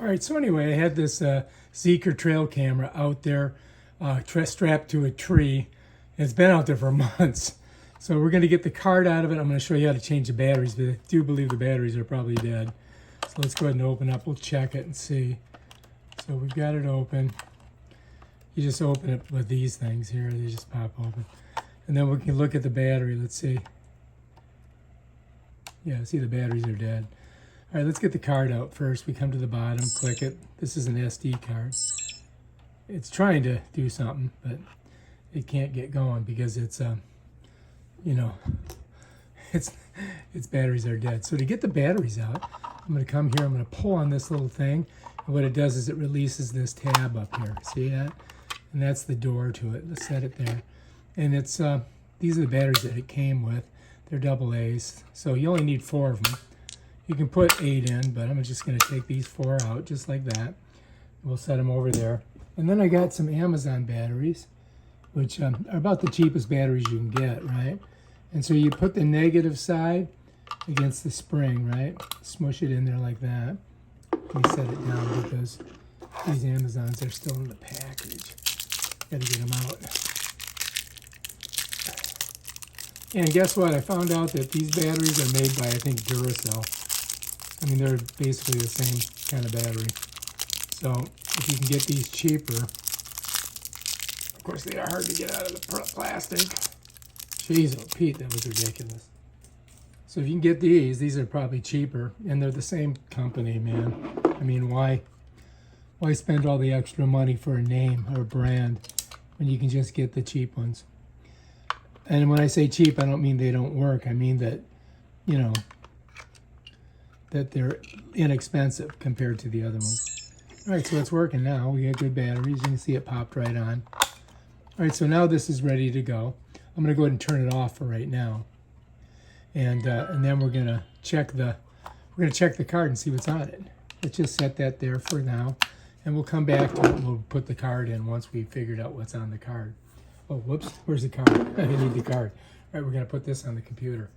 All right, so anyway, I had this Zeeker trail camera out there strapped to a tree. And it's been out there for months. So we're going to get the card out of it. I'm going to show you how to change the batteries, but I do believe the batteries are probably dead. So let's go ahead and open up. We'll check it and see. So we've got it open. You just open it with these things here. They just pop open. And then we can look at the battery. Let's see. Yeah, see the batteries are dead. All right, let's get the card out first. We come to the bottom, click it. This is an SD card. It's trying to do something, but it can't get going because it's, you know, its batteries are dead. So to get the batteries out, I'm going to come here. I'm going to pull on this little thing. And what it does is it releases this tab up here. See that? And that's the door to it. Let's set it there. And it's these are the batteries that it came with. They're AA's. So you only need 4 of them. You can put 8 in, but I'm just going to take these 4 out just like that. We'll set them over there. And then I got some Amazon batteries, which are about the cheapest batteries you can get, right? And so you put the negative side against the spring, right? Smush it in there like that. Let me set it down because these Amazons are still in the package. Got to get them out. And guess what? I found out that these batteries are made by, I think, Duracell. I mean, they're basically the same kind of battery. So if you can get these cheaper, of course they are hard to get out of the plastic. Jeez, oh Pete, that was ridiculous. So if you can get these are probably cheaper, and they're the same company, man. I mean, why spend all the extra money for a name or a brand when you can just get the cheap ones? And when I say cheap, I don't mean they don't work. I mean that, you know, that they're inexpensive compared to the other ones. All right, so it's working now. We got good batteries. You can see it popped right on. All right, so now this is ready to go. I'm going to go ahead and turn it off for right now, and then we're going to check the card and see what's on it. Let's just set that there for now, and we'll come back to it. And we'll put the card in once we figured out what's on the card. Oh, whoops! Where's the card? I need the card. All right, we're going to put this on the computer.